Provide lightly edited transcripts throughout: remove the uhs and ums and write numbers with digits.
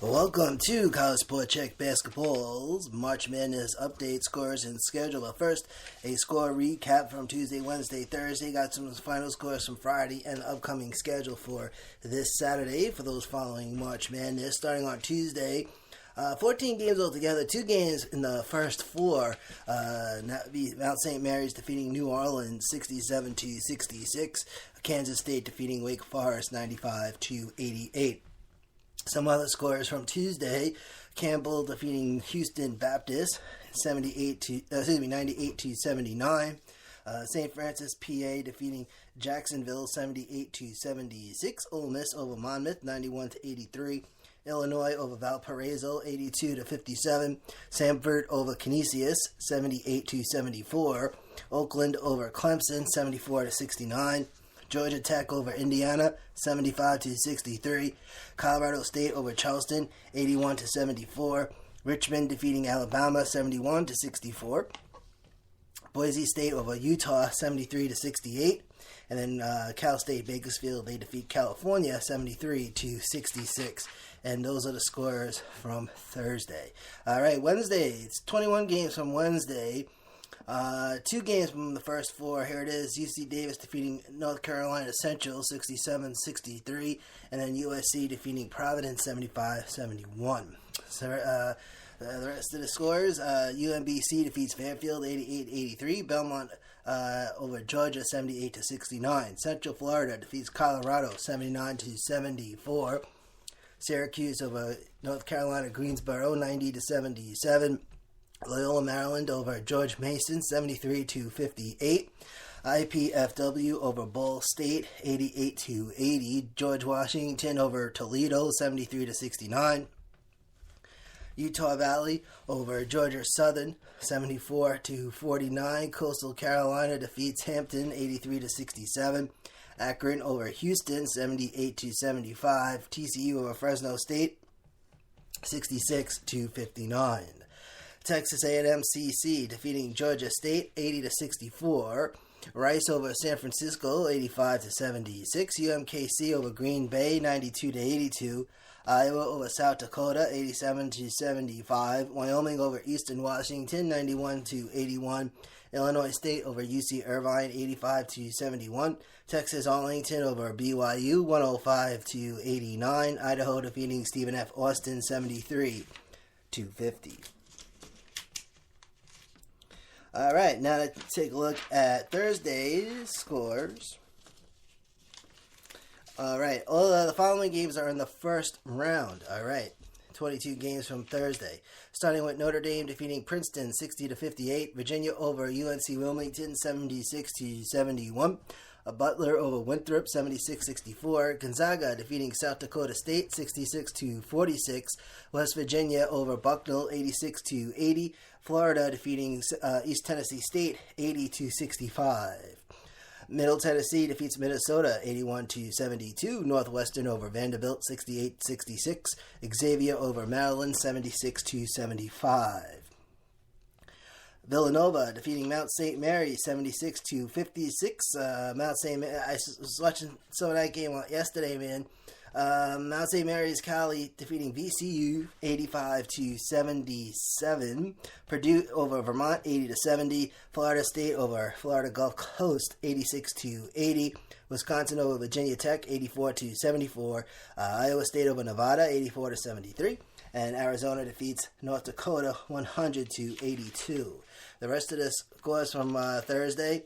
Welcome to College Sport Check Basketball's March Madness update, scores, and schedule. But first, a score recap from Tuesday, Wednesday, Thursday. Got some final scores from Friday and upcoming schedule for this Saturday for those following March Madness. Starting on Tuesday, 14 games altogether, 2 games in the first 4. Mount St. Mary's defeating New Orleans 67-66. Kansas State defeating Wake Forest 95-88. Some other scores from Tuesday: Campbell defeating Houston Baptist 98-79. St. Francis, PA defeating Jacksonville 78-76. Ole Miss over Monmouth 91-83. Illinois over Valparaiso 82-57. Samford over Canisius 78-74. Oakland over Clemson 74-69. Georgia Tech over Indiana, 75-63. Colorado State over Charleston, 81-74. Richmond defeating Alabama, 71-64. Boise State over Utah, 73-68. And then Cal State Bakersfield, they defeat California, 73-66. And those are the scores from Thursday. All right, Wednesday, it's 21 games from Wednesday. 2 games from the first 4. Here it is. UC Davis defeating North Carolina Central 67-63, and then USC defeating Providence 75-71. So the rest of the scores: UMBC defeats Fairfield 88-83. Belmont over Georgia 78-69. Central Florida defeats Colorado 79-74. Syracuse over North Carolina Greensboro 90-77. Loyola, Maryland over George Mason, 73-58. IPFW over Ball State, 88-80. George Washington over Toledo, 73-69. Utah Valley over Georgia Southern, 74-49. Coastal Carolina defeats Hampton, 83-67. Akron over Houston, 78-75. TCU over Fresno State, 66-59. Texas A&M CC defeating Georgia State 80-64. Rice over San Francisco 85-76. UMKC over Green Bay 92-82. Iowa over South Dakota 87-75. Wyoming over Eastern Washington 91-81. Illinois State over UC Irvine 85-71. Texas Arlington over BYU 105-89. Idaho defeating Stephen F. Austin 73-50. All right, now let's take a look at Thursday's scores. All right, all the following games are in the first round. All right, 22 games from Thursday. Starting with Notre Dame defeating Princeton 60-58. Virginia over UNC Wilmington 76-71. Butler over Winthrop 76-64. Gonzaga defeating South Dakota State 66-46. West Virginia over Bucknell 86-80. Florida defeating East Tennessee State 80-65. Middle Tennessee defeats Minnesota 81-72. Northwestern over Vanderbilt 68-66. Xavier over Maryland 76-75. Villanova defeating Mount St. Mary 76-56. Mount St. Mary, I was watching some of that game yesterday, man. Mount St. Mary's Cali defeating VCU 85-77. Purdue over Vermont 80-70. Florida State over Florida Gulf Coast 86-80. Wisconsin over Virginia Tech 84-74. Iowa State over Nevada 84-73. And Arizona defeats North Dakota 100-82. The rest of the scores from Thursday: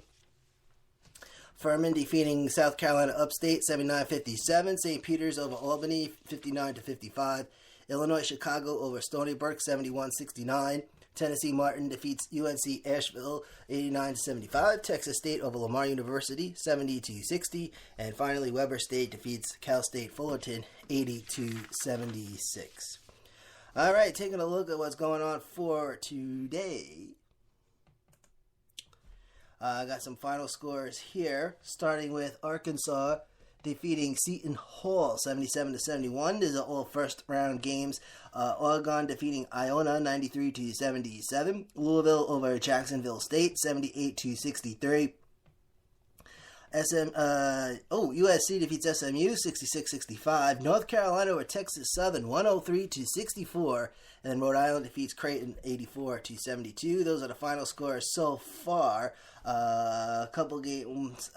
Furman defeating South Carolina Upstate 79-57. St. Peter's over Albany 59-55. Illinois Chicago over Stony Brook 71-69. Tennessee Martin defeats UNC Asheville 89-75. Texas State over Lamar University 70-60. And finally, Weber State defeats Cal State Fullerton 80-76. All right, taking a look at what's going on for today. I got some final scores here, starting with Arkansas defeating Seton Hall 77-71. These are all first round games. Oregon defeating Iona 93-77. Louisville over Jacksonville State 78-63. USC defeats SMU 66-65. North Carolina over Texas Southern 103-64. And then Rhode Island defeats Creighton 84-72. Those are the final scores so far. Couple games,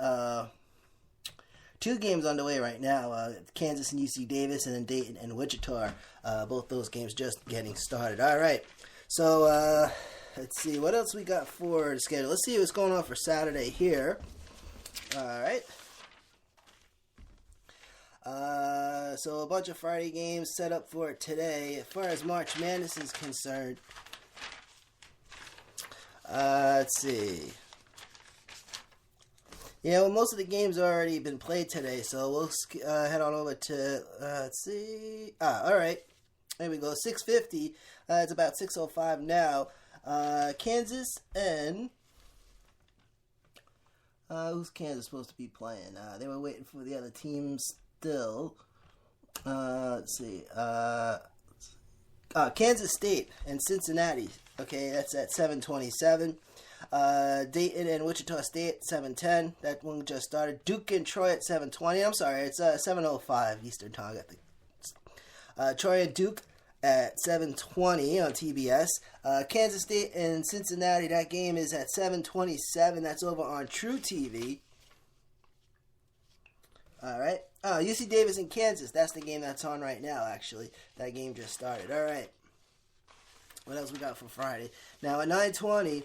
2 games underway right now. Kansas and UC Davis, and then Dayton and Wichita. Both those games just getting started. All right. So let's see what else we got for the schedule. Let's see what's going on for Saturday here. All right. So a bunch of Friday games set up for today. As far as March Madness is concerned, let's see. Yeah, well, most of the games already been played today, so we'll head on over to, let's see. All right. There we go. 6:50. It's about 6:05 now. Kansas and... who's Kansas supposed to be playing? They were waiting for the other teams still. Let's see. Kansas State and Cincinnati. Okay, that's at 7:27. Dayton and Wichita State, 7:10. That one just started. Duke and Troy at 7:20. I'm sorry, it's 7:05 Eastern Time, I think. Troy and Duke at 7:20 on TBS. Kansas State and Cincinnati, that game is at 7:27. That's over on True TV. All right. UC Davis and Kansas, that's the game that's on right now, actually. That game just started. All right. What else we got for Friday? Now, at 9:20,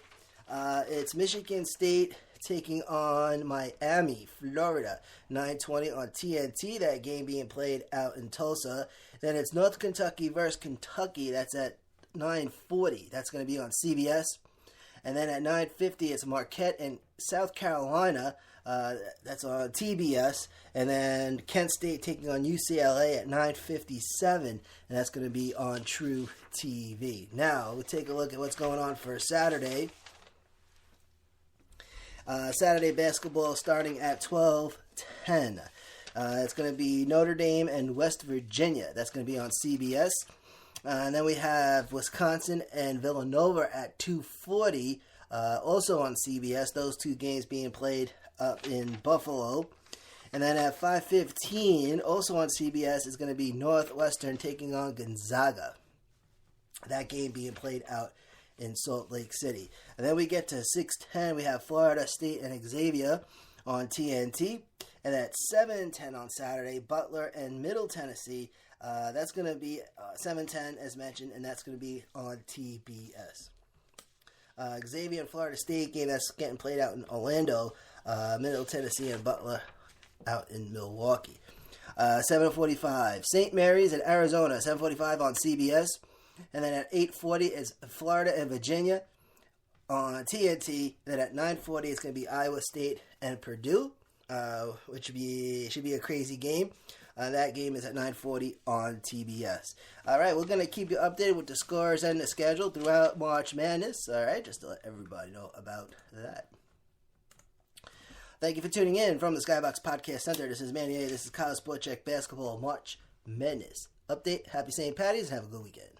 it's Michigan State taking on Miami, Florida. 9:20 on TNT, that game being played out in Tulsa. Then it's North Kentucky versus Kentucky. That's at 9:40. That's going to be on CBS. And then at 9:50, it's Marquette and South Carolina. That's on TBS. And then Kent State taking on UCLA at 9:57. And that's going to be on True TV. Now, we'll take a look at what's going on for Saturday. Saturday basketball starting at 12:10. It's going to be Notre Dame and West Virginia. That's going to be on CBS. And then we have Wisconsin and Villanova at 2:40, also on CBS. Those two games being played up in Buffalo. And then at 5:15, also on CBS, is going to be Northwestern taking on Gonzaga. That game being played out in Salt Lake City. And then we get to 6:10, we have Florida State and Xavier on TNT. And at 7:10 on Saturday, Butler and Middle Tennessee. That's going to be 7:10 as mentioned, and that's going to be on TBS. Xavier and Florida State game, that's getting played out in Orlando. Middle Tennessee and Butler out in Milwaukee. 7:45, St. Mary's and Arizona, 7:45 on CBS. And then at 8:40 is Florida and Virginia on TNT. Then at 9:40 it's going to be Iowa State and Purdue, which should be a crazy game. That game is at 9:40 on TBS. All right, we're going to keep you updated with the scores and the schedule throughout March Madness. All right, just to let everybody know about that. Thank you for tuning in from the Skybox Podcast Center. This is Manny A. This is College Sport Check Basketball March Madness Update. Happy St. Patty's and have a good weekend.